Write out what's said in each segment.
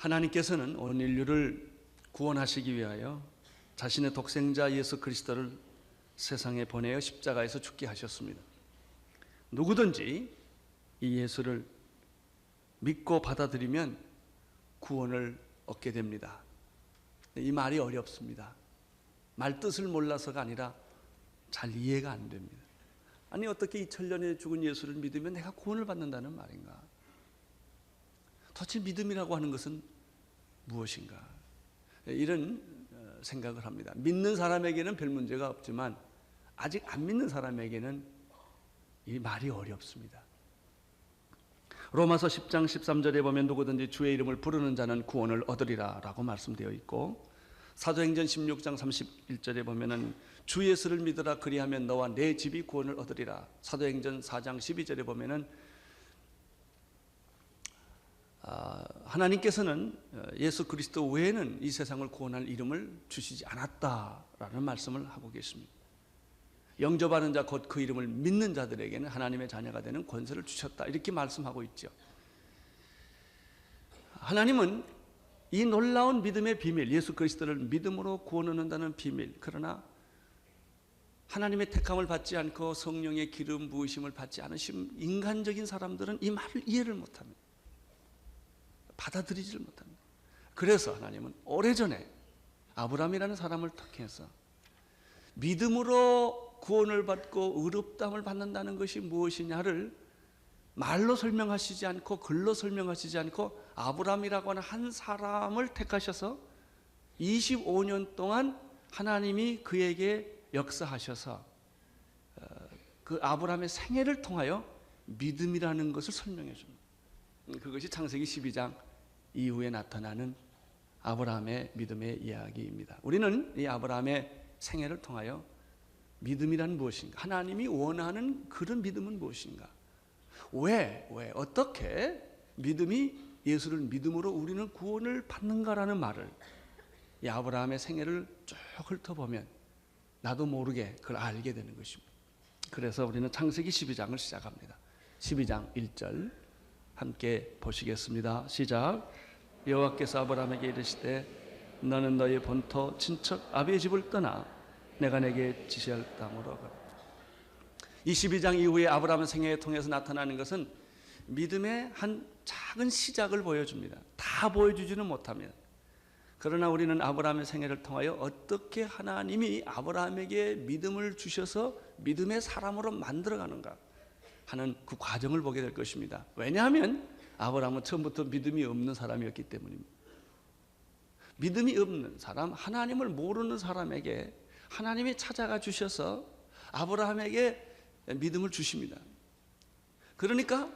하나님께서는 온 인류를 구원하시기 위하여 자신의 독생자 예수 그리스도를 세상에 보내어 십자가에서 죽게 하셨습니다. 누구든지 이 예수를 믿고 받아들이면 구원을 얻게 됩니다. 이 말이 어렵습니다. 말 뜻을 몰라서가 아니라 잘 이해가 안 됩니다. 아니 어떻게 2000년에 죽은 예수를 믿으면 내가 구원을 받는다는 말인가? 도대체 믿음이라고 하는 것은 무엇인가? 이런 생각을 합니다. 믿는 사람에게는 별 문제가 없지만 아직 안 믿는 사람에게는 이 말이 어렵습니다. 로마서 10장 13절에 보면 누구든지 주의 이름을 부르는 자는 구원을 얻으리라 라고 말씀되어 있고, 사도행전 16장 31절에 보면은 주 예수를 믿으라 그리하면 너와 내 집이 구원을 얻으리라. 사도행전 4장 12절에 보면은 하나님께서는 예수 그리스도 외에는 이 세상을 구원할 이름을 주시지 않았다라는 말씀을 하고 계십니다. 영접하는 자 곧 그 이름을 믿는 자들에게는 하나님의 자녀가 되는 권세를 주셨다, 이렇게 말씀하고 있죠. 하나님은 이 놀라운 믿음의 비밀, 예수 그리스도를 믿음으로 구원 얻는다는 비밀, 그러나 하나님의 택함을 받지 않고 성령의 기름 부으심을 받지 않으신 인간적인 사람들은 이 말을 이해를 못합니다. 받아들이지를 못합니다. 그래서 하나님은 오래전에 아브라함이라는 사람을 택해서 믿음으로 구원을 받고 의롭다함을 받는다는 것이 무엇이냐를 말로 설명하시지 않고 글로 설명하시지 않고 아브라함이라고 하는 한 사람을 택하셔서 25년 동안 하나님이 그에게 역사하셔서 그 아브라함의 생애를 통하여 믿음이라는 것을 설명해 줍니다. 그것이 창세기 12장 이후에 나타나는 아브라함의 믿음의 이야기입니다. 우리는 이 아브라함의 생애를 통하여 믿음이란 무엇인가, 하나님이 원하는 그런 믿음은 무엇인가, 왜 어떻게 믿음이 예수를 믿음으로 우리는 구원을 받는가라는 말을, 이 아브라함의 생애를 쭉 훑어보면 나도 모르게 그걸 알게 되는 것입니다. 그래서 우리는 창세기 12장을 시작합니다. 12장 1절 함께 보시겠습니다. 시작. 여호와께서 아브라함에게 이르시되 너는 너의 본토 친척 아비의 집을 떠나 내가 내게 지시할 땅으로 가라. 이 12장 이후에 아브라함의 생애에 통해서 나타나는 것은 믿음의 한 작은 시작을 보여줍니다. 다 보여주지는 못합니다. 그러나 우리는 아브라함의 생애를 통하여 어떻게 하나님이 아브라함에게 믿음을 주셔서 믿음의 사람으로 만들어가는가 하는 그 과정을 보게 될 것입니다. 왜냐하면 아브라함은 처음부터 믿음이 없는 사람이었기 때문입니다. 믿음이 없는 사람, 하나님을 모르는 사람에게 하나님이 찾아가 주셔서 아브라함에게 믿음을 주십니다. 그러니까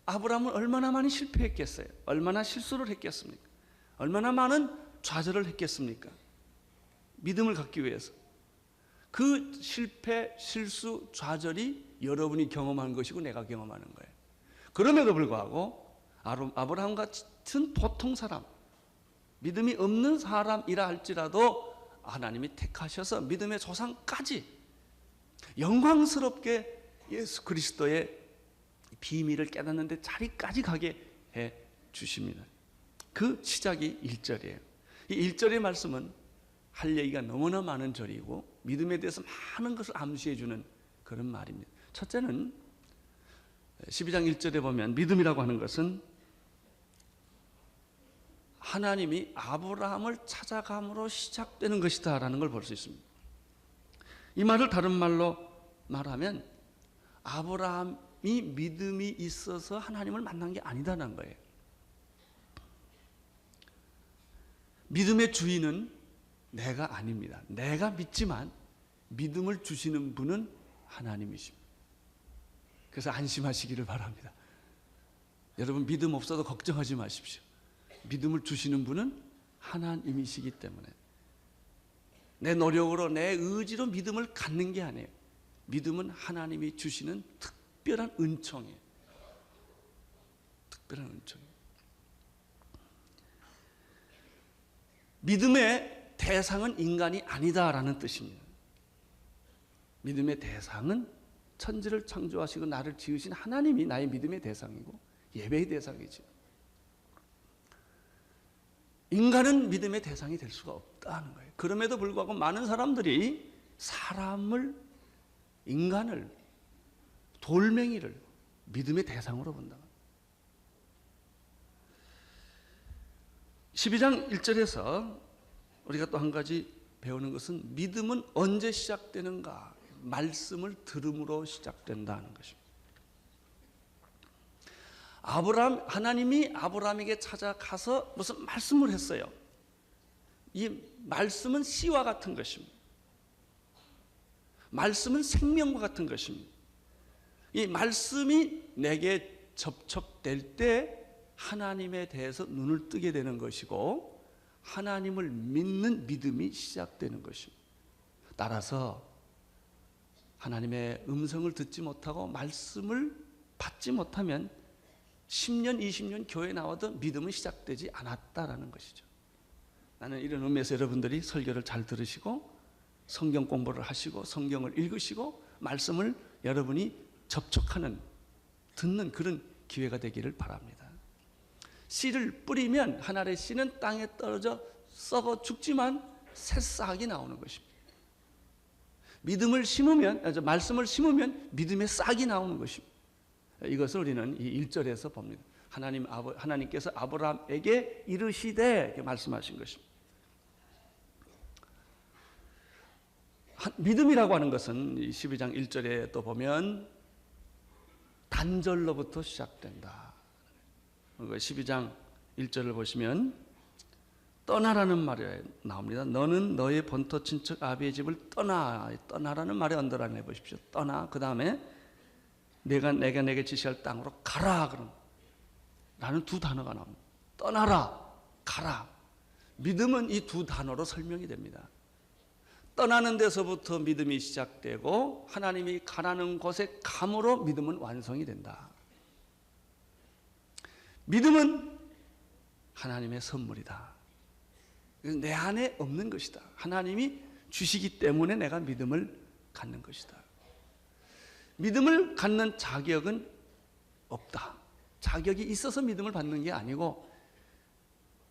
아브라함은 얼마나 많이 실패했겠어요? 얼마나 실수를 했겠습니까? 얼마나 많은 좌절을 했겠습니까? 믿음을 갖기 위해서. 그 실패, 실수, 좌절이 여러분이 경험한 것이고 내가 경험하는 거예요. 그럼에도 불구하고 아브라함 같은 보통 사람, 믿음이 없는 사람이라 할지라도 하나님이 택하셔서 믿음의 조상까지 영광스럽게 예수 그리스도의 비밀을 깨닫는데 자리까지 가게 해 주십니다. 그 시작이 1절이에요. 이 1절의 말씀은 할 얘기가 너무나 많은 절이고 믿음에 대해서 많은 것을 암시해 주는 그런 말입니다. 첫째는 12장 1절에 보면 믿음이라고 하는 것은 하나님이 아브라함을 찾아감으로 시작되는 것이다 라는 걸 볼 수 있습니다. 이 말을 다른 말로 말하면 아브라함이 믿음이 있어서 하나님을 만난 게 아니다라는 거예요. 믿음의 주인은 내가 아닙니다. 내가 믿지만 믿음을 주시는 분은 하나님이십니다. 그래서 안심하시기를 바랍니다. 여러분 믿음 없어도 걱정하지 마십시오. 믿음을 주시는 분은 하나님이시기 때문에 내 노력으로 내 의지로 믿음을 갖는 게 아니에요. 믿음은 하나님이 주시는 특별한 은총이에요. 특별한 은총이에요. 믿음의 대상은 인간이 아니다라는 뜻입니다. 믿음의 대상은 천지를 창조하시고 나를 지으신 하나님이 나의 믿음의 대상이고 예배의 대상이죠. 인간은 믿음의 대상이 될 수가 없다는 거예요. 그럼에도 불구하고 많은 사람들이 인간을, 돌멩이를 믿음의 대상으로 본다. 12장 1절에서 우리가 또 한 가지 배우는 것은 믿음은 언제 시작되는가? 말씀을 들음으로 시작된다는 것입니다. 하나님이 아브라함에게 찾아가서 무슨 말씀을 했어요. 이 말씀은 씨와 같은 것입니다. 말씀은 생명과 같은 것입니다. 이 말씀이 내게 접촉될 때 하나님에 대해서 눈을 뜨게 되는 것이고 하나님을 믿는 믿음이 시작되는 것입니다. 따라서 하나님의 음성을 듣지 못하고 말씀을 받지 못하면 10년, 20년 교회에 나와도 믿음은 시작되지 않았다라는 것이죠. 나는 이런 의미에서 여러분들이 설교를 잘 들으시고 성경 공부를 하시고 성경을 읽으시고 말씀을 여러분이 접촉하는, 듣는 그런 기회가 되기를 바랍니다. 씨를 뿌리면 한 알의 씨는 땅에 떨어져 썩어 죽지만 새싹이 나오는 것입니다. 말씀을 심으면 믿음의 싹이 나오는 것입니다. 이것을 우리는 이 1절에서 봅니다. 하나님께서 아브라함에게 이르시되 이렇게 말씀하신 것입니다. 믿음이라고 하는 것은 12장 1절에 또 보면 단절로부터 시작된다. 12장 1절을 보시면 떠나라는 말이 나옵니다. 너는 너의 본토 친척 아비의 집을 떠나라는 말에 언더라인해 보십시오. 떠나. 그 다음에 내가 내게 지시할 땅으로 가라. 그럼 라는 두 단어가 나옵니다. 떠나라, 가라. 믿음은 이 두 단어로 설명이 됩니다. 떠나는 데서부터 믿음이 시작되고 하나님이 가라는 곳에 감으로 믿음은 완성이 된다. 믿음은 하나님의 선물이다. 내 안에 없는 것이다. 하나님이 주시기 때문에 내가 믿음을 갖는 것이다. 믿음을 갖는 자격은 없다. 자격이 있어서 믿음을 받는 게 아니고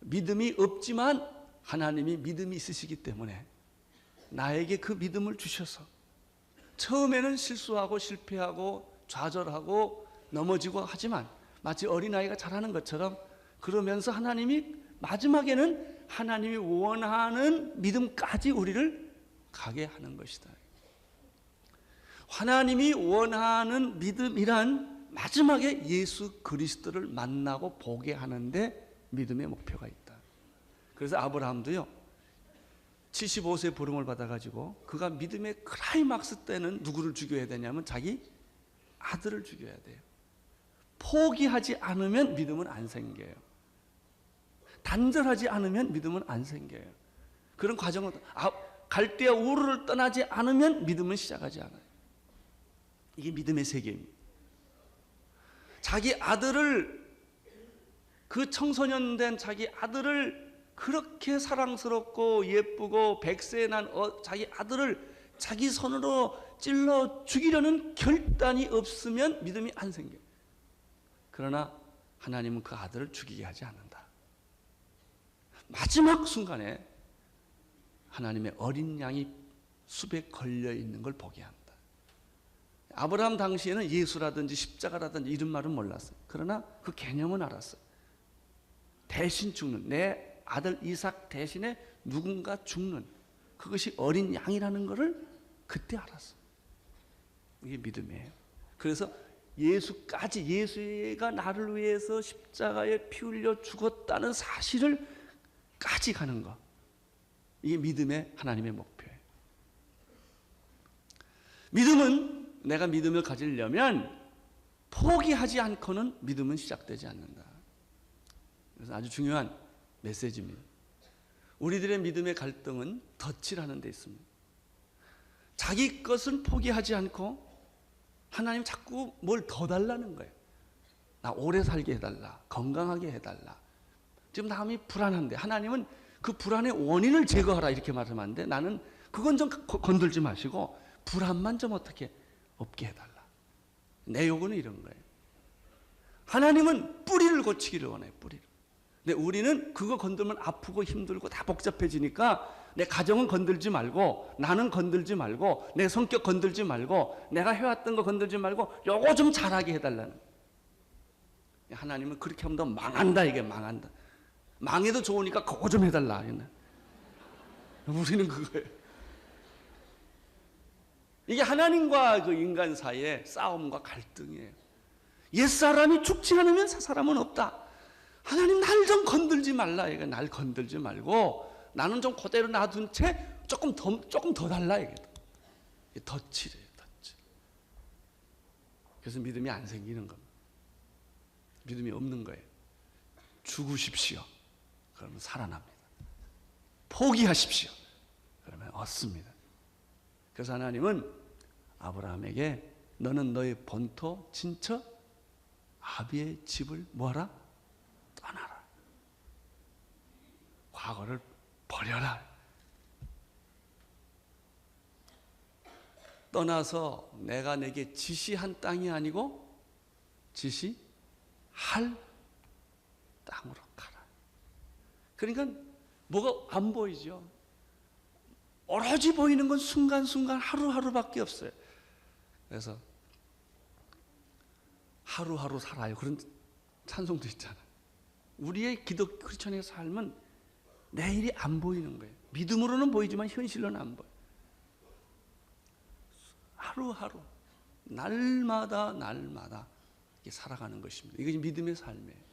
믿음이 없지만 하나님이 믿음이 있으시기 때문에 나에게 그 믿음을 주셔서 처음에는 실수하고 실패하고 좌절하고 넘어지고 하지만 마치 어린아이가 잘하는 것처럼 그러면서 하나님이 마지막에는 하나님이 원하는 믿음까지 우리를 가게 하는 것이다. 하나님이 원하는 믿음이란 마지막에 예수 그리스도를 만나고 보게 하는데 믿음의 목표가 있다. 그래서 아브라함도요 75세 부름을 받아가지고 그가 믿음의 클라이막스 때는 누구를 죽여야 되냐면 자기 아들을 죽여야 돼요. 포기하지 않으면 믿음은 안 생겨요. 단절하지 않으면 믿음은 안 생겨요. 그런 과정은 갈대아 우르를 떠나지 않으면 믿음은 시작하지 않아요. 이게 믿음의 세계입니다. 자기 아들을, 그 청소년 된 자기 아들을 그렇게 사랑스럽고 예쁘고 100세 난 자기 아들을 자기 손으로 찔러 죽이려는 결단이 없으면 믿음이 안 생겨요. 그러나 하나님은 그 아들을 죽이게 하지 않는다. 마지막 순간에 하나님의 어린 양이 숲에 걸려 있는 걸 보게 합니다. 아브라함 당시에는 예수라든지 십자가라든지 이런 말은 몰랐어요. 그러나 그 개념은 알았어요. 대신 죽는, 내 아들 이삭 대신에 누군가 죽는, 그것이 어린 양이라는 것을 그때 알았어요. 이게 믿음이에요. 그래서 예수가 나를 위해서 십자가에 피 흘려 죽었다는 사실을 까지 가는 것, 이게 믿음의 하나님의 목표예요. 믿음은 내가 믿음을 가지려면 포기하지 않고는 믿음은 시작되지 않는다. 그래서 아주 중요한 메시지입니다. 우리들의 믿음의 갈등은 덫이라는 데 있습니다. 자기 것은 포기하지 않고 하나님 자꾸 뭘 더 달라는 거예요. 나 오래 살게 해달라, 건강하게 해달라. 지금 마음이 불안한데 하나님은 그 불안의 원인을 제거하라 이렇게 말하면 나는 그건 좀 건들지 마시고 불안만 좀 어떻게 없게 해달라. 내 요구는 이런 거예요. 하나님은 뿌리를 고치기를 원해요. 뿌리를. 근데 우리는 그거 건들면 아프고 힘들고 다 복잡해지니까 내 가정은 건들지 말고, 나는 건들지 말고, 내 성격 건들지 말고, 내가 해왔던 거 건들지 말고 요거 좀 잘하게 해달라는. 하나님은 그렇게 하면 너 망한다, 이게 망한다. 망해도 좋으니까 그거 좀 해달라. 우리는 그거예요. 이게 하나님과 그 인간 사이의 싸움과 갈등이에요. 옛사람이 죽지 않으면 새사람은 없다. 하나님 날 좀 건들지 말라. 이게 날 건들지 말고 나는 좀 그대로 놔둔 채 조금 더 달라. 이게 덧칠이에요, 덧칠. 그래서 믿음이 안 생기는 겁니다. 믿음이 없는 거예요. 죽으십시오. 그러면 살아납니다. 포기하십시오. 그러면 얻습니다. 그래서 하나님은 아브라함에게 너는 너의 본토, 친척, 아비의 집을 뭐하라? 떠나라. 과거를 버려라. 떠나서 내가 내게 지시한 땅이 아니고 지시할 땅으로 가라. 그러니까 뭐가 안 보이죠. 오로지 보이는 건 순간순간 하루하루밖에 없어요. 그래서 하루하루 살아요. 그런 찬송도 있잖아요. 우리의 기독 크리스천의 삶은 내일이 안 보이는 거예요. 믿음으로는 보이지만 현실로는 안 보여요. 하루하루 날마다 이렇게 살아가는 것입니다. 이것이 믿음의 삶이에요.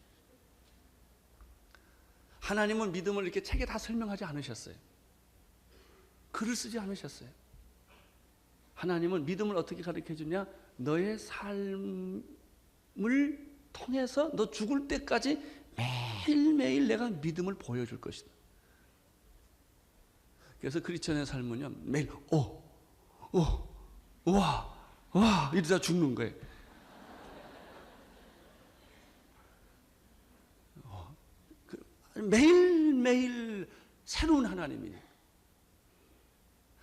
하나님은 믿음을 이렇게 책에 다 설명하지 않으셨어요. 글을 쓰지 않으셨어요. 하나님은 믿음을 어떻게 가르쳐 주냐? 너의 삶을 통해서 너 죽을 때까지 매일매일 내가 믿음을 보여줄 것이다. 그래서 크리스천의 삶은요, 매일 와 이러다 죽는 거예요. 매일매일 새로운 하나님이에요.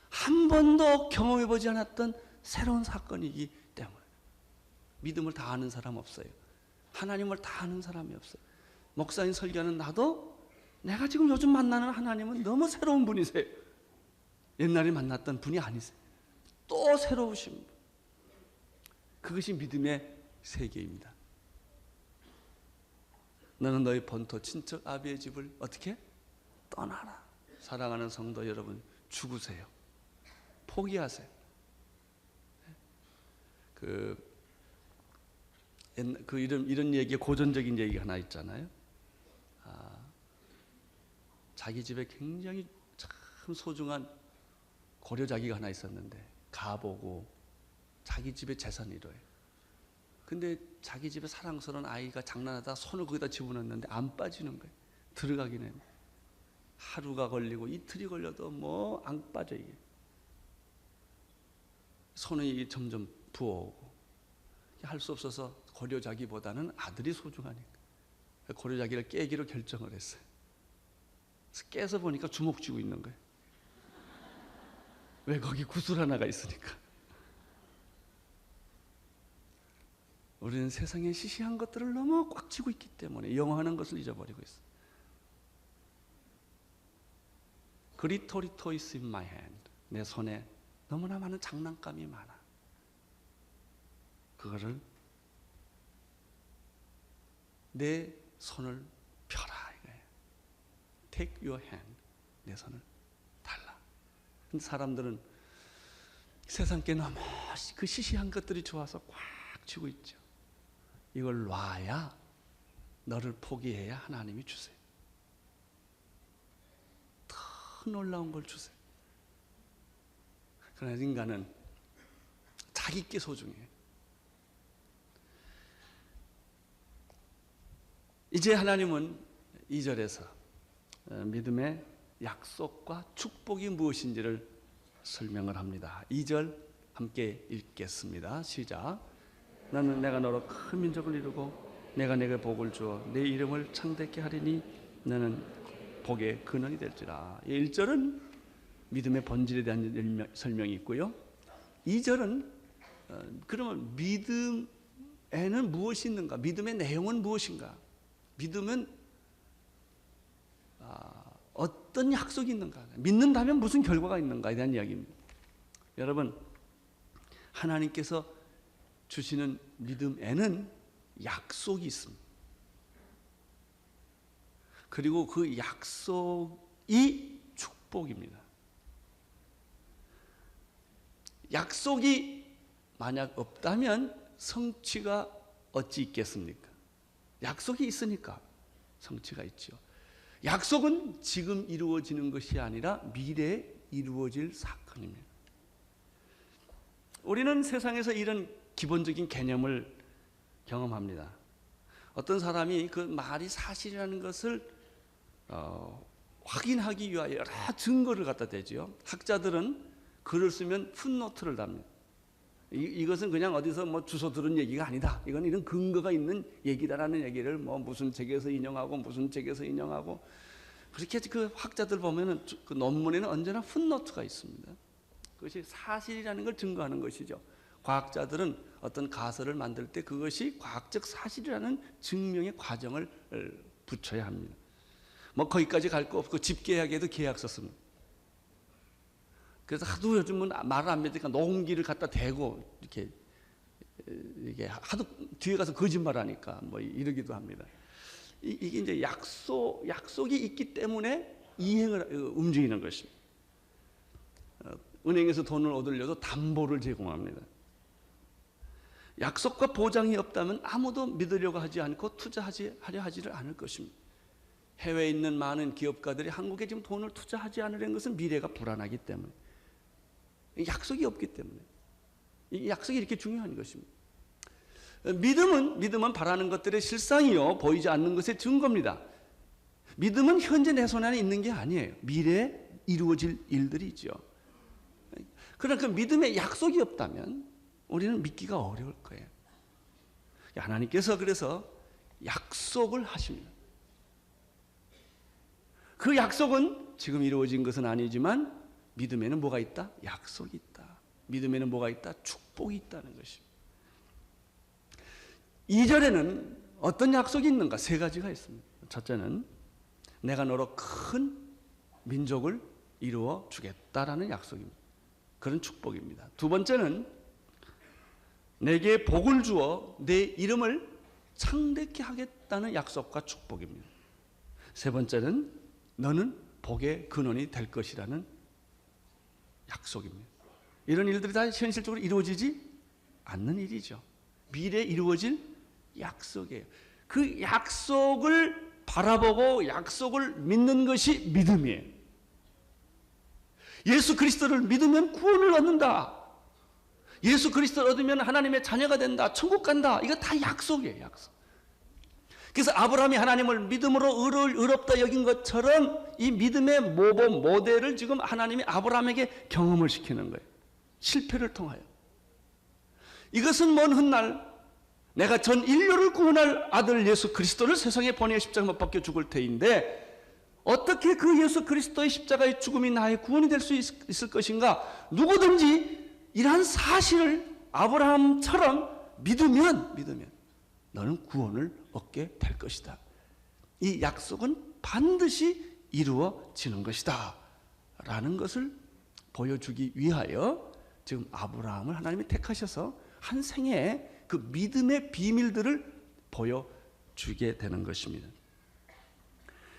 한 번도 경험해보지 않았던 새로운 사건이기 때문에 믿음을 다 아는 사람 없어요. 하나님을 다 아는 사람이 없어요. 목사님 설교하는 나도 내가 지금 요즘 만나는 하나님은 너무 새로운 분이세요. 옛날에 만났던 분이 아니세요. 또 새로우신 분. 그것이 믿음의 세계입니다. 너는 너의 본토 친척 아비의 집을 어떻게? 떠나라. 사랑하는 성도 여러분, 죽으세요. 포기하세요. 이런 얘기, 고전적인 얘기가 하나 있잖아요. 자기 집에 굉장히 참 소중한 고려자기가 하나 있었는데 가보고 자기 집에 재산이 이래요. 근데 자기 집에 사랑스러운 아이가 장난하다 손을 거기다 집어넣는데 안 빠지는 거예요. 들어가기는 하루가 걸리고 이틀이 걸려도 뭐 안 빠져. 이게 손이 점점 부어오고 할 수 없어서 고려자기보다는 아들이 소중하니까 고려자기를 깨기로 결정을 했어요. 그래서 깨서 보니까 주먹 쥐고 있는 거예요. 왜? 거기 구슬 하나가 있으니까. 우리는 세상의 시시한 것들을 너무 꽉 쥐고 있기 때문에 영원한 것을 잊어버리고 있어요. 그리토리 토이스 in my hand. 내 손에 너무나 많은 장난감이 많아. 그거를 내 손을 펴라 이거예요. Take your hand. 내 손을 달라. 근데 사람들은 세상께 너무 그 시시한 것들이 좋아서 꽉 쥐고 있죠. 이걸 놔야 너를 포기해야 하나님이 주세요. 더 놀라운 걸 주세요. 그러나 인간은 자기께 소중해요. 이제 하나님은 2절에서 믿음의 약속과 축복이 무엇인지를 설명을 합니다. 2절 함께 읽겠습니다. 시작. 나는 내가 너로 큰 민족을 이루고 내가 내게 복을 주어 내 이름을 창대케 하리니 너는 복의 근원이 될지라. 1절은 믿음의 본질에 대한 설명이 있고요. 2절은 그러면 믿음에는 무엇이 있는가? 믿음의 내용은 무엇인가? 믿음은 어떤 약속이 있는가, 믿는다면 무슨 결과가 있는가에 대한 이야기입니다. 여러분, 하나님께서 주시는 믿음에는 약속이 있습니다. 그리고 그 약속이 축복입니다. 약속이 만약 없다면 성취가 어찌 있겠습니까? 약속이 있으니까 성취가 있죠. 약속은 지금 이루어지는 것이 아니라 미래에 이루어질 사건입니다. 우리는 세상에서 이런 기본적인 개념을 경험합니다. 어떤 사람이 그 말이 사실이라는 것을 확인하기 위하여 여러 증거를 갖다 대죠. 학자들은 글을 쓰면 풋노트를 답니다. 이것은 그냥 어디서 뭐 주워 들은 얘기가 아니다. 이건 이런 근거가 있는 얘기다라는 얘기를 뭐 무슨 책에서 인용하고 무슨 책에서 인용하고, 그렇게 그 학자들 보면은 그 논문에는 언제나 풋노트가 있습니다. 그것이 사실이라는 걸 증거하는 것이죠. 과학자들은 어떤 가설을 만들 때 그것이 과학적 사실이라는 증명의 과정을 붙여야 합니다. 뭐 거기까지 갈 거 없고 집계약에도 계약서 씁니다. 그래서 하도 요즘은 말을 안 믿으니까 녹음기를 갖다 대고 이렇게 이게 하도 뒤에 가서 거짓말하니까 뭐 이러기도 합니다. 이게 이제 약속이 있기 때문에 이행을 움직이는 것입니다. 은행에서 돈을 얻으려도 담보를 제공합니다. 약속과 보장이 없다면 아무도 믿으려고 하지 않고 투자하려 하지를 않을 것입니다. 해외에 있는 많은 기업가들이 한국에 지금 돈을 투자하지 않으려는 것은 미래가 불안하기 때문에, 약속이 없기 때문에. 이 약속이 이렇게 중요한 것입니다. 믿음은 바라는 것들의 실상이요 보이지 않는 것의 증거입니다. 믿음은 현재 내 손 안에 있는 게 아니에요. 미래에 이루어질 일들이죠. 그러니까 믿음에 약속이 없다면 우리는 믿기가 어려울 거예요. 하나님께서 그래서 약속을 하십니다. 그 약속은 지금 이루어진 것은 아니지만 믿음에는 뭐가 있다? 약속이 있다. 믿음에는 뭐가 있다? 축복이 있다는 것입니다. 2절에는 어떤 약속이 있는가? 3가지가 있습니다. 첫째는 내가 너로 큰 민족을 이루어 주겠다라는 약속입니다. 그런 축복입니다. 두 번째는 내게 복을 주어 내 이름을 창대케 하겠다는 약속과 축복입니다. 세 번째는 너는 복의 근원이 될 것이라는 약속입니다. 이런 일들이 다 현실적으로 이루어지지 않는 일이죠. 미래에 이루어질 약속이에요. 그 약속을 바라보고 약속을 믿는 것이 믿음이에요. 예수 그리스도를 믿으면 구원을 얻는다. 예수 그리스도를 얻으면 하나님의 자녀가 된다. 천국 간다. 이거 다 약속이에요. 약속. 그래서 아브라함이 하나님을 믿음으로 의롭다 여긴 것처럼 이 믿음의 모범, 모델을 지금 하나님이 아브라함에게 경험을 시키는 거예요. 실패를 통하여. 이것은 먼 훗날 내가 전 인류를 구원할 아들 예수 그리스도를 세상에 보내 십자가 못 박혀 죽을 터인데 어떻게 그 예수 그리스도의 십자가의 죽음이 나의 구원이 될 수 있을 것인가? 누구든지 이러한 사실을 아브라함처럼 믿으면 너는 구원을 얻게 될 것이다. 이 약속은 반드시 이루어지는 것이다 라는 것을 보여주기 위하여 지금 아브라함을 하나님이 택하셔서 한 생애에 그 믿음의 비밀들을 보여주게 되는 것입니다.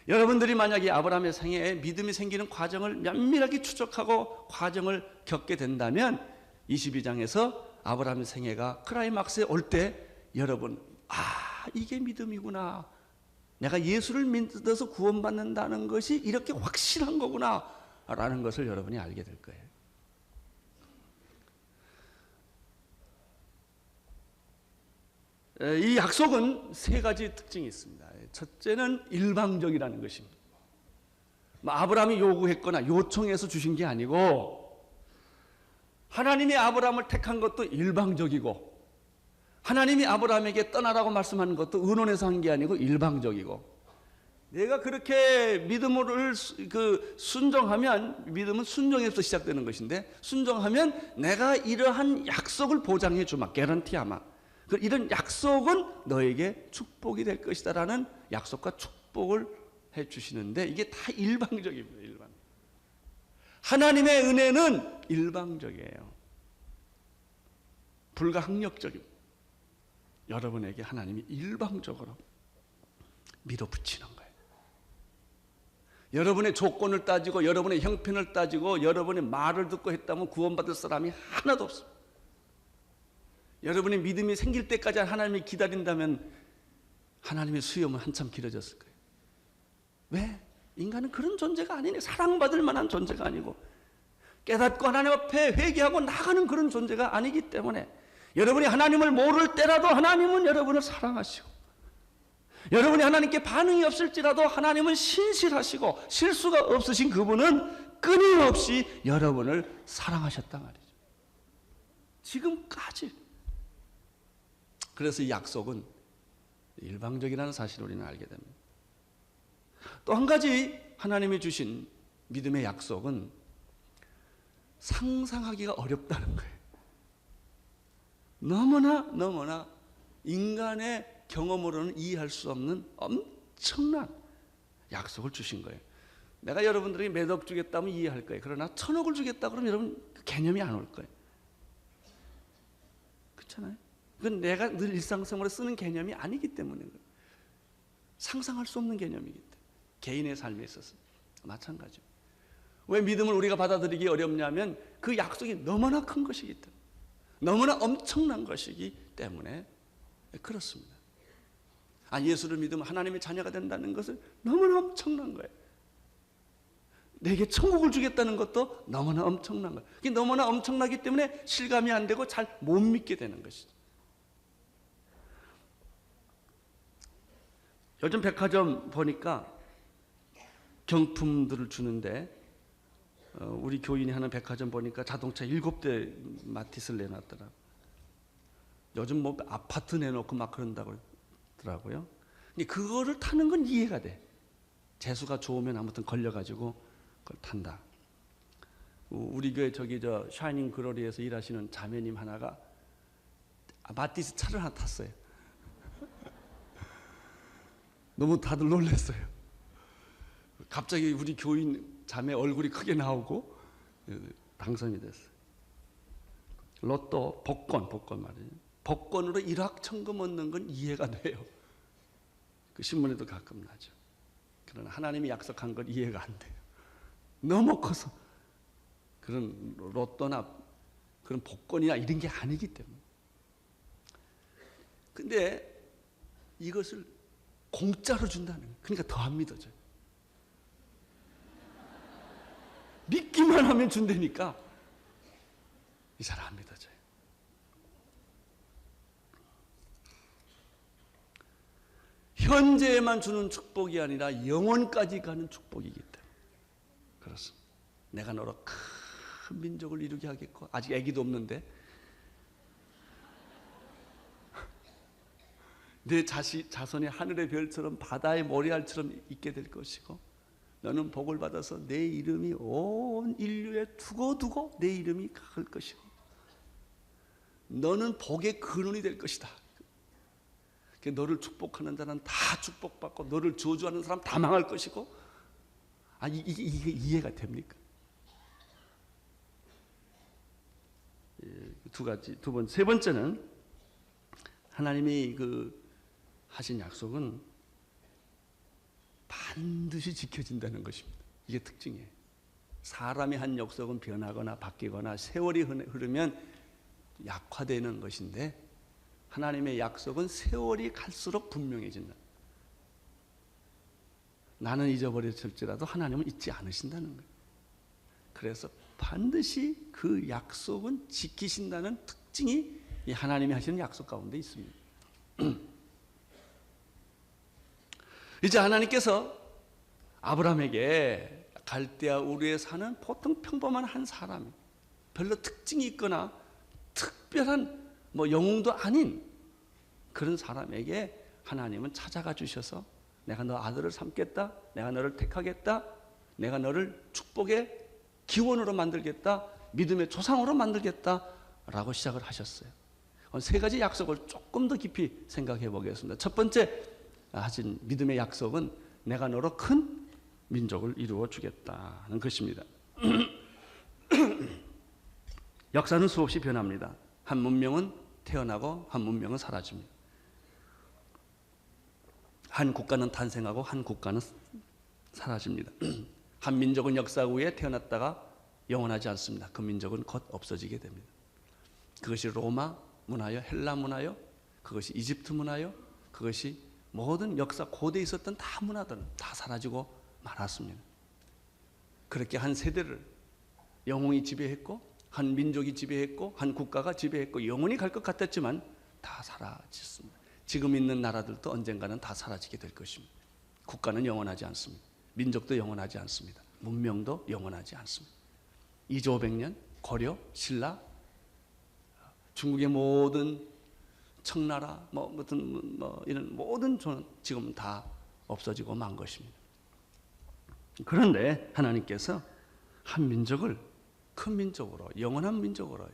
여러분들이 만약에 아브라함의 생애에 믿음이 생기는 과정을 면밀하게 추적하고 과정을 겪게 된다면 22장에서 아브라함의 생애가 클라이막스에 올 때 여러분, 이게 믿음이구나. 내가 예수를 믿어서 구원받는다는 것이 이렇게 확실한 거구나 라는 것을 여러분이 알게 될 거예요. 이 약속은 3가지 특징이 있습니다. 첫째는 일방적이라는 것입니다. 아브라함이 요구했거나 요청해서 주신 게 아니고 하나님이 아브라함을 택한 것도 일방적이고 하나님이 아브라함에게 떠나라고 말씀하는 것도 의논해서 한 게 아니고 일방적이고 내가 그렇게 믿음을 순종하면 믿음은 순종에서 시작되는 것인데 순종하면 내가 이러한 약속을 보장해 주마, 개런티하마. 이런 약속은 너에게 축복이 될 것이다 라는 약속과 축복을 주시는데 이게 다 일방적입니다. 일방. 하나님의 은혜는 일방적이에요. 불가항력적입니다. 여러분에게 하나님이 일방적으로 밀어붙이는 거예요. 여러분의 조건을 따지고 여러분의 형편을 따지고 여러분의 말을 듣고 했다면 구원받을 사람이 하나도 없습니다. 여러분의 믿음이 생길 때까지 하나님이 기다린다면 하나님의 수염은 한참 길어졌을 거예요. 왜? 인간은 그런 존재가 아니네. 사랑받을 만한 존재가 아니고 깨닫고 하나님 앞에 회개하고 나가는 그런 존재가 아니기 때문에 여러분이 하나님을 모를 때라도 하나님은 여러분을 사랑하시고 여러분이 하나님께 반응이 없을지라도 하나님은 신실하시고 실수가 없으신 그분은 끊임없이 여러분을 사랑하셨단 말이죠. 지금까지. 그래서 이 약속은 일방적이라는 사실을 우리는 알게 됩니다. 또 한 가지 하나님이 주신 믿음의 약속은 상상하기가 어렵다는 거예요. 너무나 인간의 경험으로는 이해할 수 없는 엄청난 약속을 주신 거예요. 내가 여러분들에게 몇 억 주겠다면 이해할 거예요. 그러나 1000억을 주겠다 그러면 여러분 개념이 안 올 거예요. 그렇잖아요. 그건 내가 늘 일상생활에 쓰는 개념이 아니기 때문에 그래요. 상상할 수 없는 개념이기 때문에. 개인의 삶에 있어서 마찬가지죠. 왜 믿음을 우리가 받아들이기 어렵냐면 그 약속이 너무나 큰 것이기 때문에, 너무나 엄청난 것이기 때문에 그렇습니다. 예수를 믿으면 하나님의 자녀가 된다는 것은 너무나 엄청난 거예요. 내게 천국을 주겠다는 것도 너무나 엄청난 거예요. 그게 너무나 엄청나기 때문에 실감이 안 되고 잘 못 믿게 되는 것이죠. 요즘 백화점 보니까 경품들을 주는데 우리 교인이 하는 백화점 보니까 자동차 7대 마티스를 내놨더라고요. 요즘 뭐 아파트 내놓고 막 그런다고 하더라고요. 근데 그거를 타는 건 이해가 돼. 재수가 좋으면 아무튼 걸려가지고 그걸 탄다. 우리 교회 샤이닝 글로리에서 일하시는 자매님 하나가 마티스 차를 하나 탔어요. 너무 다들 놀랐어요. 갑자기 우리 교인 자매 얼굴이 크게 나오고 당선이 됐어요. 로또 복권 말이에요. 복권으로 일확천금 얻는 건 이해가 돼요. 그 신문에도 가끔 나죠. 그러나 하나님이 약속한 건 이해가 안 돼요. 너무 커서 그런 로또나 그런 복권이나 이런 게 아니기 때문에. 근데 이것을 공짜로 준다는 거예요. 그러니까 더 안 믿어져요. 믿기만 하면 준다니까 잘 안 믿어져요. 현재에만 주는 축복이 아니라 영원까지 가는 축복이기 때문에 그렇습니다. 내가 너로 큰 민족을 이루게 하겠고, 아직 아기도 없는데 내 자손이 하늘의 별처럼 바다의 모래알처럼 있게 될 것이고, 너는 복을 받아서 내 이름이 온 인류에 두고두고 내 이름이 갈 것이고, 너는 복의 근원이 될 것이다. 너를 축복하는 자는 다 축복받고 너를 저주하는 사람 다 망할 것이고. 이게 이해가 됩니까? 세 번째는 하나님이 하신 약속은 반드시 지켜진다는 것입니다. 이게 특징이에요. 사람이 한 약속은 변하거나 바뀌거나 세월이 흐르면 약화되는 것인데, 하나님의 약속은 세월이 갈수록 분명해진다. 나는 잊어버렸을지라도 하나님은 잊지 않으신다는 거예요. 그래서 반드시 그 약속은 지키신다는 특징이 이 하나님이 하시는 약속 가운데 있습니다. 이제 하나님께서 아브라함에게 갈대아 우르에 사는 보통 평범한 한 사람, 별로 특징이 있거나 특별한 영웅도 아닌 그런 사람에게 하나님은 찾아가 주셔서 내가 너 아들을 삼겠다, 내가 너를 택하겠다, 내가 너를 축복의 기원으로 만들겠다, 믿음의 조상으로 만들겠다 라고 시작을 하셨어요. 세 가지 약속을 조금 더 깊이 생각해 보겠습니다. 첫 번째 하신 믿음의 약속은 내가 너로 큰 민족을 이루어 주겠다는 것입니다. 역사는 수없이 변합니다. 한 문명은 태어나고 한 문명은 사라집니다. 한 국가는 탄생하고 한 국가는 사라집니다. 한 민족은 역사 후에 태어났다가 영원하지 않습니다. 그 민족은 곧 없어지게 됩니다. 그것이 로마 문화요, 헬라 문화요, 그것이 이집트 문화요, 그것이 모든 역사 고대에 있었던 다 문화들은 다 사라지고 말았습니다. 그렇게 한 세대를 영웅이 지배했고 한 민족이 지배했고 한 국가가 지배했고 영원히 갈 것 같았지만 다 사라졌습니다. 지금 있는 나라들도 언젠가는 다 사라지게 될 것입니다. 국가는 영원하지 않습니다. 민족도 영원하지 않습니다. 문명도 영원하지 않습니다. 2조500년 고려, 신라, 중국의 모든 청나라, 이런 모든 조는 지금 다 없어지고 만 것입니다. 그런데 하나님께서 한 민족을 큰 민족으로, 영원한 민족으로,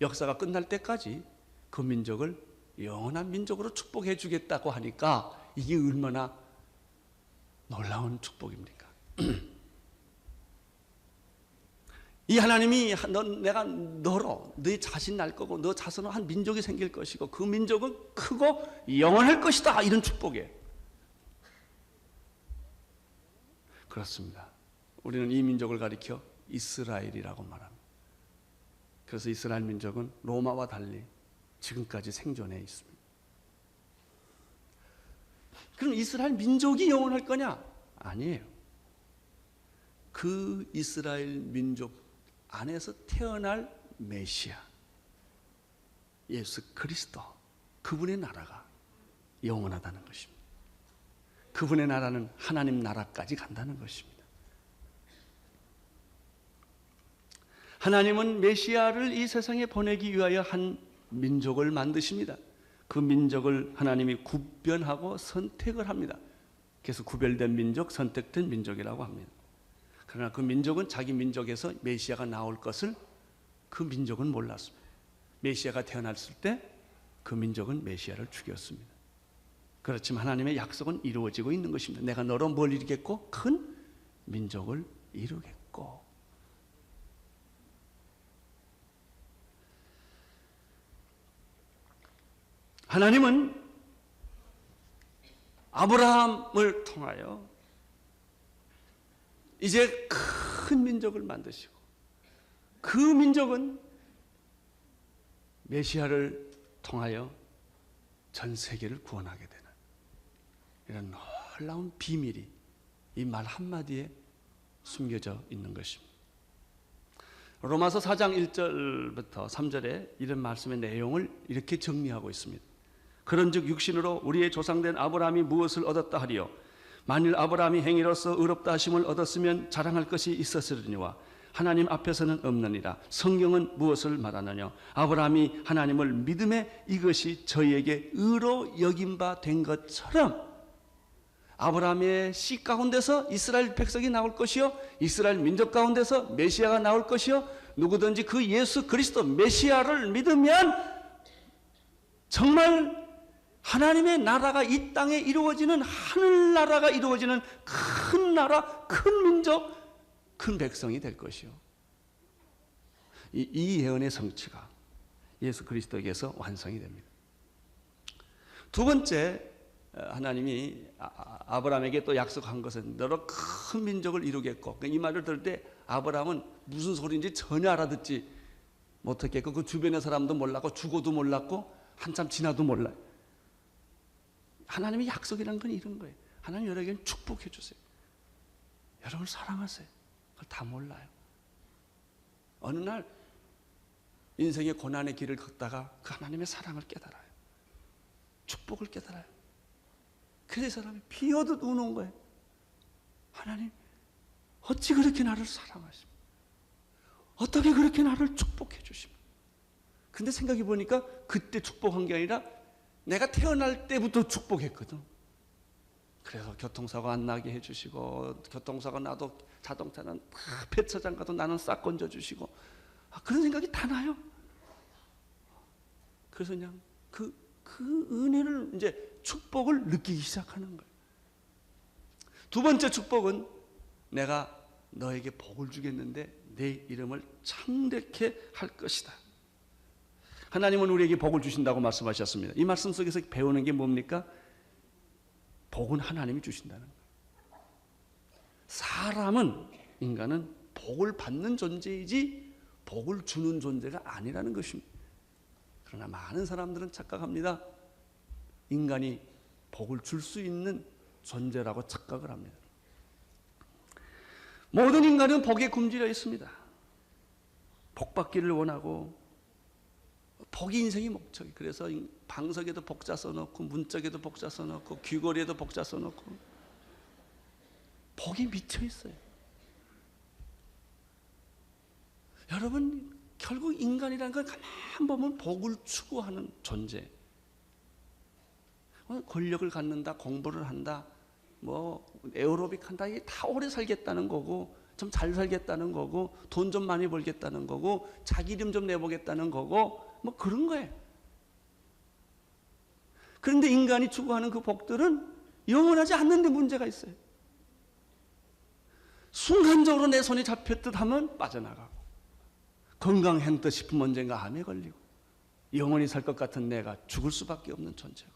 역사가 끝날 때까지 그 민족을 영원한 민족으로 축복해 주겠다고 하니까 이게 얼마나 놀라운 축복입니까? 이 하나님이 내가 너로 너희 자신 날 거고 너 자손은 한 민족이 생길 것이고 그 민족은 크고 영원할 것이다, 이런 축복이에요. 그렇습니다. 우리는 이 민족을 가리켜 이스라엘이라고 말합니다. 그래서 이스라엘 민족은 로마와 달리 지금까지 생존해 있습니다. 그럼 이스라엘 민족이 영원할 거냐? 아니에요. 그 이스라엘 민족 안에서 태어날 메시아 예수 그리스도, 그분의 나라가 영원하다는 것입니다. 그분의 나라는 하나님 나라까지 간다는 것입니다. 하나님은 메시아를 이 세상에 보내기 위하여 한 민족을 만드십니다. 그 민족을 하나님이 구별하고 선택을 합니다. 그래서 구별된 민족, 선택된 민족이라고 합니다. 그러나 그 민족은 자기 민족에서 메시아가 나올 것을 그 민족은 몰랐습니다. 메시아가 태어났을 때 그 민족은 메시아를 죽였습니다. 그렇지만 하나님의 약속은 이루어지고 있는 것입니다. 내가 너로 뭘 이루겠고? 큰 민족을 이루겠고. 하나님은 아브라함을 통하여 이제 큰 민족을 만드시고 그 민족은 메시아를 통하여 전 세계를 구원하게 되는 이런 놀라운 비밀이 이 말 한마디에 숨겨져 있는 것입니다. 로마서 4장 1절부터 3절에 이런 말씀의 내용을 이렇게 정리하고 있습니다. 그런즉 육신으로 우리의 조상된 아브라함이 무엇을 얻었다 하리요? 만일 아브라함이 행위로서 의롭다 하심을 얻었으면 자랑할 것이 있었으리니와 하나님 앞에서는 없느니라. 성경은 무엇을 말하느냐? 아브라함이 하나님을 믿음에 이것이 저희에게 의로 여김 바 된 것처럼 아브라함의 씨 가운데서 이스라엘 백성이 나올 것이요, 이스라엘 민족 가운데서 메시아가 나올 것이요, 누구든지 그 예수 그리스도 메시아를 믿으면 정말 하나님의 나라가 이 땅에 이루어지는, 하늘나라가 이루어지는 큰 나라, 큰 민족, 큰 백성이 될 것이요. 이 예언의 성취가 예수 그리스도에게서 완성이 됩니다. 두 번째, 하나님이 아브라함에게 또 약속한 것은 너로 큰 민족을 이루겠고, 이 말을 들을 때 아브라함은 무슨 소리인지 전혀 알아듣지 못했겠고 그 주변의 사람도 몰랐고 죽어도 몰랐고 한참 지나도 몰라요. 하나님의 약속이라는 건 이런 거예요. 하나님 여러분에게 축복해 주세요. 여러분을 사랑하세요. 그걸 다 몰라요. 어느 날 인생의 고난의 길을 걷다가 그 하나님의 사랑을 깨달아요. 축복을 깨달아요. 그래서 사람이 피 얻듯 우는 거예요. 하나님, 어찌 그렇게 나를 사랑하십니까? 어떻게 그렇게 나를 축복해 주십니까? 근데 생각해 보니까 그때 축복한 게 아니라 내가 태어날 때부터 축복했거든. 그래서 교통사고 안 나게 해주시고, 교통사고 나도 자동차는 폐차장 가도 나는 싹 건져주시고, 그런 생각이 다 나요. 그래서 그냥 그 은혜를, 이제 축복을 느끼기 시작하는 거예요. 두 번째 축복은 내가 너에게 복을 주겠는데 내 이름을 창대케 할 것이다. 하나님은 우리에게 복을 주신다고 말씀하셨습니다. 이 말씀 속에서 배우는 게 뭡니까? 복은 하나님이 주신다는 거예요. 사람은, 인간은 복을 받는 존재이지 복을 주는 존재가 아니라는 것입니다. 그러나 많은 사람들은 착각합니다. 인간이 복을 줄 수 있는 존재라고 착각을 합니다. 모든 인간은 복에 굶주려 있습니다. 복 받기를 원하고, 복이 인생의 목적이. 그래서 방석에도 복자 써놓고, 문짝에도 복자 써놓고, 귀걸이에도 복자 써놓고, 복이 미쳐 있어요. 여러분, 결국 인간이라는 건 가만 보면 복을 추구하는 존재. 권력을 갖는다, 공부를 한다, 뭐 에어로빅 한다, 이게 다 오래 살겠다는 거고, 좀 잘 살겠다는 거고, 돈 좀 많이 벌겠다는 거고, 자기 이름 좀 내보겠다는 거고, 뭐 그런 거예요. 그런데 인간이 추구하는 그 복들은 영원하지 않는데 문제가 있어요. 순간적으로 내 손이 잡혔듯 하면 빠져나가고, 건강한 듯 싶으면 언젠가 암에 걸리고, 영원히 살 것 같은 내가 죽을 수밖에 없는 존재고,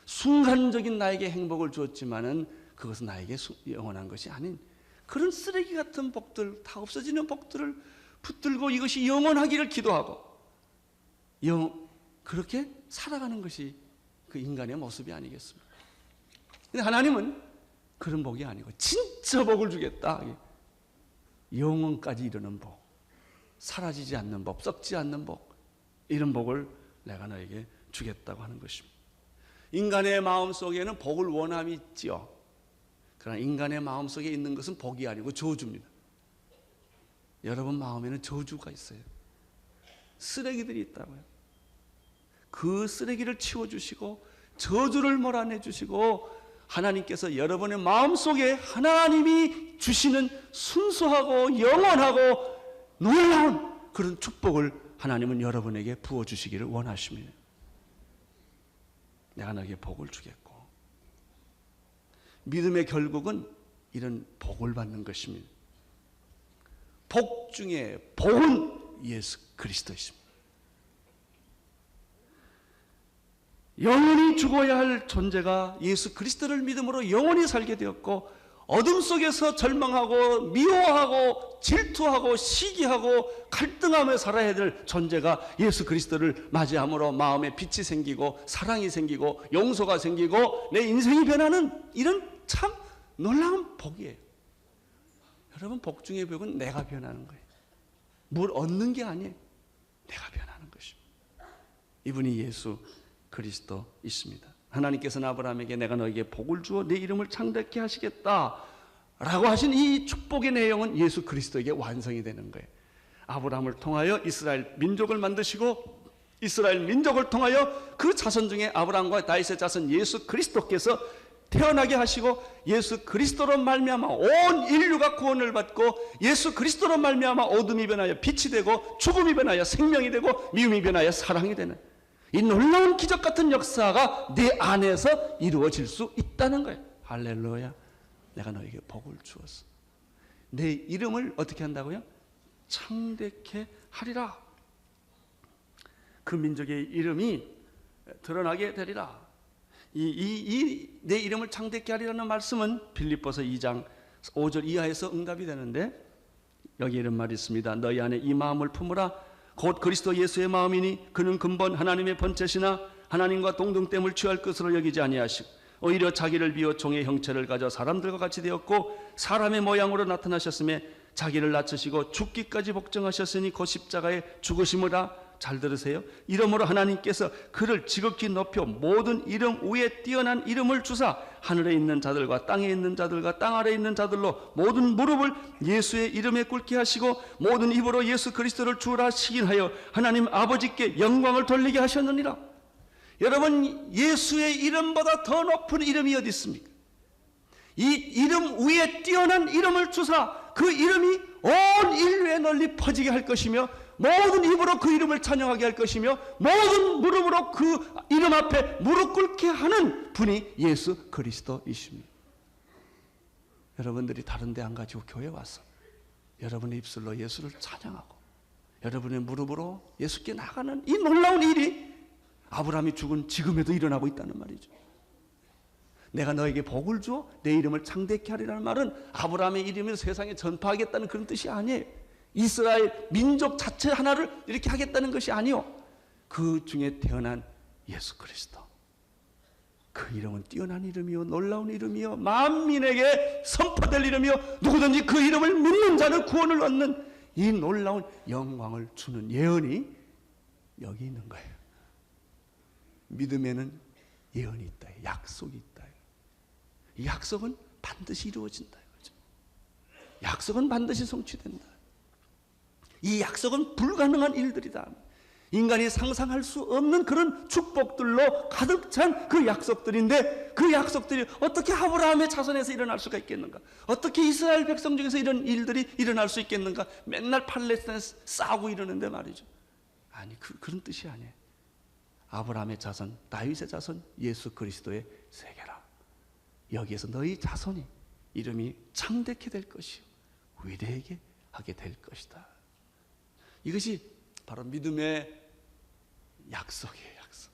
순간적인 나에게 행복을 주었지만은 그것은 나에게 영원한 것이 아닌 그런 쓰레기 같은 복들, 다 없어지는 복들을 붙들고 이것이 영원하기를 기도하고 그렇게 살아가는 것이 그 인간의 모습이 아니겠습니까? 근데 하나님은 그런 복이 아니고 진짜 복을 주겠다. 영원까지 이르는 복, 사라지지 않는 복, 썩지 않는 복, 이런 복을 내가 너에게 주겠다고 하는 것입니다. 인간의 마음속에는 복을 원함이 있지요. 그러나 인간의 마음속에 있는 것은 복이 아니고 저주입니다. 여러분 마음에는 저주가 있어요. 쓰레기들이 있다고요. 그 쓰레기를 치워주시고 저주를 몰아내주시고, 하나님께서 여러분의 마음속에 하나님이 주시는 순수하고 영원하고 놀라운 그런 축복을 하나님은 여러분에게 부어주시기를 원하십니다. 내가 너에게 복을 주겠고, 믿음의 결국은 이런 복을 받는 것입니다. 복 중에 복은 예수 그리스도이십니다. 영원히 죽어야 할 존재가 예수 그리스도를 믿음으로 영원히 살게 되었고, 어둠 속에서 절망하고 미워하고 질투하고 시기하고 갈등하며 살아야 될 존재가 예수 그리스도를 맞이함으로 마음에 빛이 생기고 사랑이 생기고 용서가 생기고 내 인생이 변하는 이런 참 놀라운 복이에요. 여러분, 복 중의 복은 내가 변하는 거예요. 뭘 얻는 게 아니에요. 내가 변하는 것입니다. 이분이 예수 그리스도이십니다. 하나님께서는 아브라함에게 내가 너에게 복을 주어 내 이름을 창대케 하시겠다 라고 하신 이 축복의 내용은 예수 그리스도에게 완성이 되는 거예요. 아브라함을 통하여 이스라엘 민족을 만드시고, 이스라엘 민족을 통하여 그 자손 중에 아브라함과 다윗의 자손 예수 그리스도께서 태어나게 하시고, 예수 그리스도로 말미암아 온 인류가 구원을 받고, 예수 그리스도로 말미암아 어둠이 변하여 빛이 되고, 죽음이 변하여 생명이 되고, 미움이 변하여 사랑이 되는 이 놀라운 기적 같은 역사가 내 안에서 이루어질 수 있다는 거예요. 할렐루야. 내가 너에게 복을 주었어. 내 이름을 어떻게 한다고요? 창대케 하리라. 그 민족의 이름이 드러나게 되리라. 내 이름을 창대케 하리라는 말씀은 빌립보서 2장 5절 이하에서 응답이 되는데, 여기 이런 말이 있습니다. 너희 안에 이 마음을 품으라. 곧 그리스도 예수의 마음이니 그는 근본 하나님의 번체시나 하나님과 동등됨을 취할 것으로 여기지 아니하시고, 오히려 자기를 비워 종의 형체를 가져 사람들과 같이 되었고, 사람의 모양으로 나타나셨음에 자기를 낮추시고 죽기까지 복종하셨으니 곧 십자가에 죽으심이라. 잘 들으세요. 이러므로 하나님께서 그를 지극히 높여 모든 이름 위에 뛰어난 이름을 주사 하늘에 있는 자들과 땅에 있는 자들과 땅 아래에 있는 자들로 모든 무릎을 예수의 이름에 꿇게 하시고, 모든 입으로 예수 그리스도를 주라 시인하여 하나님 아버지께 영광을 돌리게 하셨느니라. 여러분, 예수의 이름보다 더 높은 이름이 어디 있습니까? 이 이름 위에 뛰어난 이름을 주사 그 이름이 온 인류에 널리 퍼지게 할 것이며, 모든 입으로 그 이름을 찬양하게 할 것이며, 모든 무릎으로 그 이름 앞에 무릎 꿇게 하는 분이 예수 그리스도이십니다. 여러분들이 다른 데 안 가지고 교회 와서 여러분의 입술로 예수를 찬양하고 여러분의 무릎으로 예수께 나가는 이 놀라운 일이 아브라함이 죽은 지금에도 일어나고 있다는 말이죠. 내가 너에게 복을 주어 내 이름을 창대케 하리라는 말은 아브라함의 이름을 세상에 전파하겠다는 그런 뜻이 아니에요. 이스라엘 민족 자체 하나를 이렇게 하겠다는 것이 아니요. 그 중에 태어난 예수 그리스도. 그 이름은 뛰어난 이름이요 놀라운 이름이요 만민에게 선포될 이름이요 누구든지 그 이름을 믿는 자는 구원을 얻는 이 놀라운 영광을 주는 예언이 여기 있는 거예요. 믿음에는 예언이 있다. 약속이 있다. 이 약속은 반드시 이루어진다. 약속은 반드시 성취된다. 이 약속은 불가능한 일들이다. 인간이 상상할 수 없는 그런 축복들로 가득 찬 그 약속들인데 그 약속들이 어떻게 아브라함의 자손에서 일어날 수가 있겠는가? 어떻게 이스라엘 백성 중에서 이런 일들이 일어날 수 있겠는가? 맨날 팔레스타인에서 싸우고 이러는데 말이죠. 아니 그런 뜻이 아니에요. 아브라함의 자손, 다윗의 자손, 예수 그리스도의 세계라. 여기에서 너희 자손이 이름이 창대케 될 것이요 위대하게 하게 될 것이다. 이것이 바로 믿음의 약속이에요. 약속.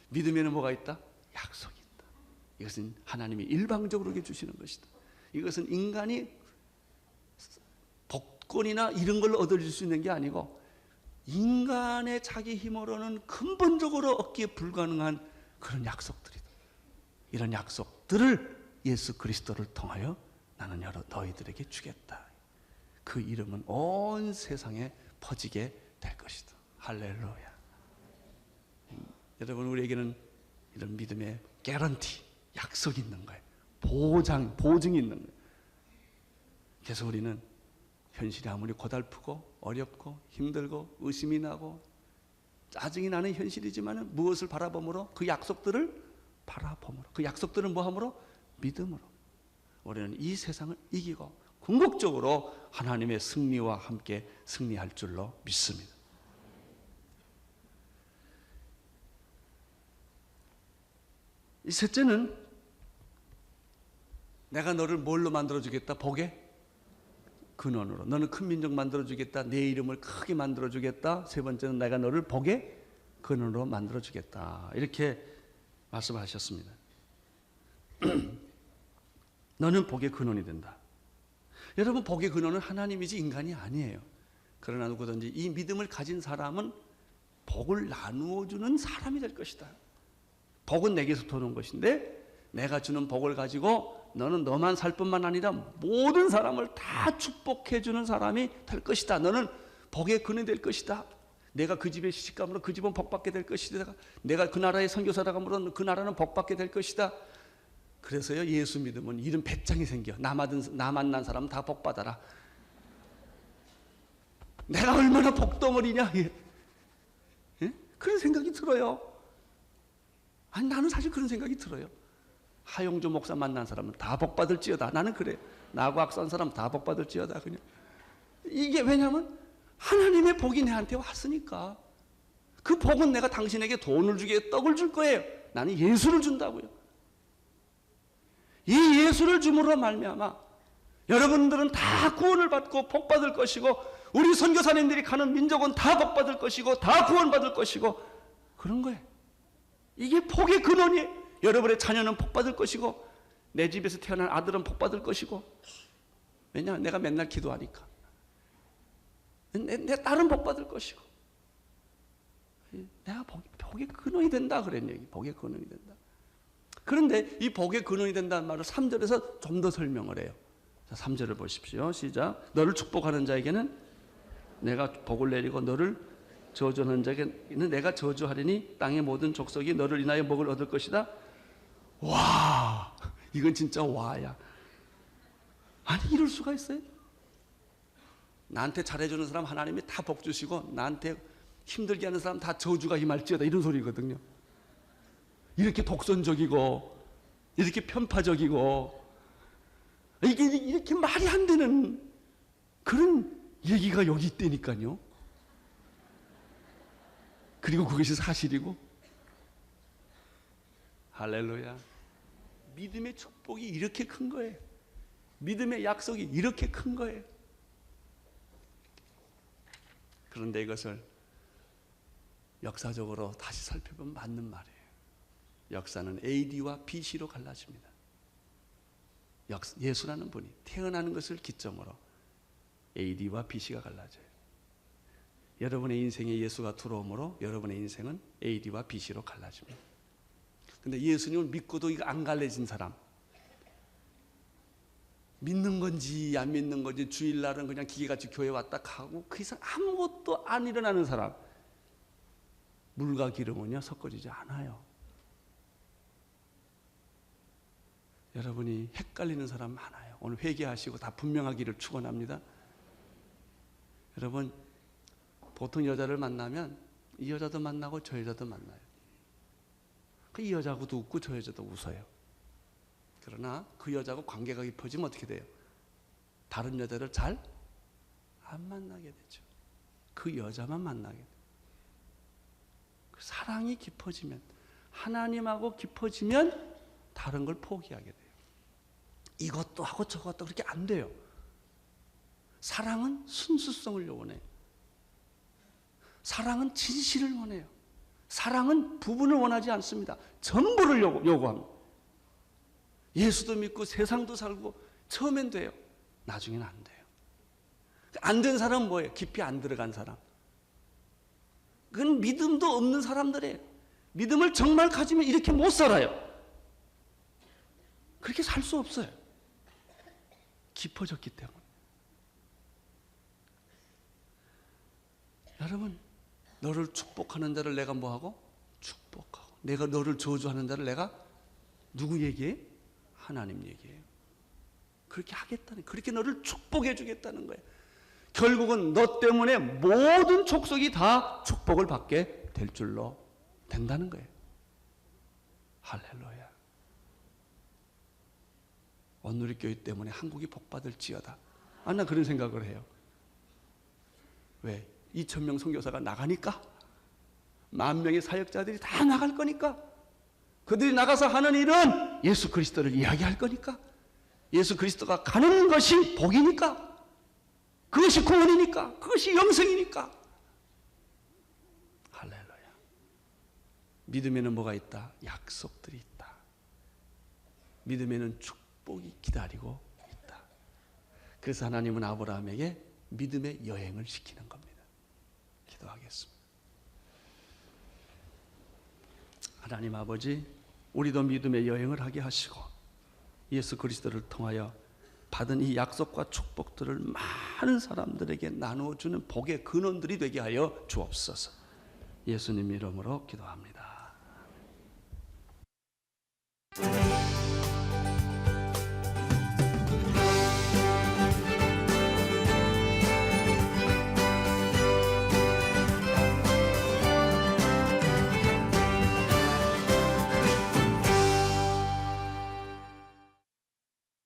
믿음에는 뭐가 있다? 약속이 있다. 이것은 하나님이 일방적으로 주시는 것이다. 이것은 인간이 복권이나 이런 걸로 얻어질 수 있는 게 아니고 인간의 자기 힘으로는 근본적으로 얻기에 불가능한 그런 약속들이다. 이런 약속들을 예수 그리스도를 통하여 나는 너희들에게 주겠다. 그 이름은 온 세상에 퍼지게 될 것이다. 할렐루야. 여러분 우리에게는 이런 믿음의 개런티, 약속이 있는 거예요. 보증이 있는 거예요. 그래서 우리는 현실이 아무리 고달프고 어렵고 힘들고 의심이 나고 짜증이 나는 현실이지만 무엇을 바라봄으로? 그 약속들을 바라봄으로. 그 약속들은 뭐함으로? 믿음으로. 우리는 이 세상을 이기고 궁극적으로 하나님의 승리와 함께 승리할 줄로 믿습니다. 이 셋째는 내가 너를 뭘로 만들어주겠다? 복의 근원으로. 너는 큰 민족 만들어주겠다. 내 이름을 크게 만들어주겠다. 세 번째는 내가 너를 복의 근원으로 만들어주겠다. 이렇게 말씀하셨습니다. 너는 복의 근원이 된다. 여러분 복의 근원은 하나님이지 인간이 아니에요. 그러나 누구든지 이 믿음을 가진 사람은 복을 나누어 주는 사람이 될 것이다. 복은 내게서 도는 것인데 내가 주는 복을 가지고 너는 너만 살 뿐만 아니라 모든 사람을 다 축복해 주는 사람이 될 것이다. 너는 복의 근원이 될 것이다. 내가 그 집에 시집감으로 그 집은 복받게 될 것이다. 내가 그 나라의 선교사라 감으로 그 나라는 복받게 될 것이다. 그래서요 예수 믿으면 이런 배짱이 생겨. 나 만난 사람은 다 복받아라. 내가 얼마나 복덩어리냐. 예? 그런 생각이 들어요. 아니 나는 사실 그런 생각이 들어요. 하용조 목사 만난 사람은 다 복받을지어다. 나는 그래. 나하고 악수한 사람 다 복받을지어다. 그냥 이게 왜냐하면 하나님의 복이 내한테 왔으니까. 그 복은 내가 당신에게 돈을 주게 떡을 줄 거예요. 나는 예수를 준다고요. 이 예수를 줌으로 말미암아 여러분들은 다 구원을 받고 복 받을 것이고 우리 선교사님들이 가는 민족은 다 복 받을 것이고 다 구원 받을 것이고 그런 거예요. 이게 복의 근원이에요. 여러분의 자녀는 복 받을 것이고 내 집에서 태어난 아들은 복 받을 것이고 왜냐? 내가 맨날 기도하니까. 내 딸은 복 받을 것이고 내가 복의 근원이 된다 그런 얘기. 복의 근원이 된다. 그런데 이 복의 근원이 된다는 말을 3절에서 좀 더 설명을 해요. 자, 3절을 보십시오. 시작. 너를 축복하는 자에게는 내가 복을 내리고 너를 저주하는 자에게는 내가 저주하리니 땅의 모든 족속이 너를 인하여 복을 얻을 것이다. 와, 이건 진짜 와야. 아니 이럴 수가 있어요? 나한테 잘해주는 사람 하나님이 다 복 주시고 나한테 힘들게 하는 사람 다 저주가 임할지어다 이런 소리거든요. 이렇게 독선적이고 이렇게 편파적이고 이게 이렇게 말이 안 되는 그런 얘기가 여기 있다니까요. 그리고 그것이 사실이고 할렐루야. 믿음의 축복이 이렇게 큰 거예요. 믿음의 약속이 이렇게 큰 거예요. 그런데 이것을 역사적으로 다시 살펴보면 맞는 말이에요. 역사는 AD와 BC로 갈라집니다. 예수라는 분이 태어나는 것을 기점으로 AD와 BC가 갈라져요. 여러분의 인생에 예수가 들어오므로 여러분의 인생은 AD와 BC로 갈라집니다. 근데 예수님을 믿고도 이거 안 갈라진 사람, 믿는 건지 안 믿는 건지 주일날은 그냥 기계같이 교회 왔다 가고 그 이상 아무것도 안 일어나는 사람, 물과 기름은요 섞어지지 않아요. 여러분이 헷갈리는 사람 많아요. 오늘 회개하시고 다 분명하기를 축원합니다. 여러분 보통 여자를 만나면 이 여자도 만나고 저 여자도 만나요. 이 여자하고도 웃고 저 여자도 웃어요. 그러나 그 여자하고 관계가 깊어지면 어떻게 돼요? 다른 여자를 잘 안 만나게 되죠. 그 여자만 만나게 돼요. 사랑이 깊어지면, 하나님하고 깊어지면 다른 걸 포기하게 돼요. 이것도 하고 저것도 그렇게 안 돼요. 사랑은 순수성을 요구해요. 사랑은 진실을 원해요. 사랑은 부분을 원하지 않습니다. 전부를 요구합니다. 예수도 믿고 세상도 살고 처음엔 돼요. 나중에는 안 돼요. 안 된 사람은 뭐예요? 깊이 안 들어간 사람. 그건 믿음도 없는 사람들이에요. 믿음을 정말 가지면 이렇게 못 살아요. 그렇게 살 수 없어요. 깊어졌기 때문에. 여러분, 너를 축복하는 자를 내가 뭐하고? 축복하고. 내가 너를 저주하는 자를 내가 누구 얘기해? 하나님 얘기해요. 그렇게 하겠다는, 그렇게 너를 축복해 주겠다는 거예요. 결국은 너 때문에 모든 족속이 다 축복을 받게 될 줄로 된다는 거예요. 할렐루야. 온누리교회 때문에 한국이 복받을지어다. 나 그런 생각을 해요. 왜? 2,000명 선교사가 나가니까, 10,000명의 사역자들이 다 나갈 거니까, 그들이 나가서 하는 일은 예수 그리스도를 이야기할 거니까, 예수 그리스도가 가는 것이 복이니까, 그것이 구원이니까, 그것이 영생이니까. 할렐루야. 믿음에는 뭐가 있다? 약속들이 있다. 믿음에는 축복이 기다리고 있다. 그래서 하나님은 아브라함에게 믿음의 여행을 시키는 겁니다. 기도하겠습니다. 하나님 아버지, 우리도 믿음의 여행을 하게 하시고 예수 그리스도를 통하여 받은 이 약속과 축복들을 많은 사람들에게 나누어주는 복의 근원들이 되게 하여 주옵소서. 예수님 이름으로 기도합니다.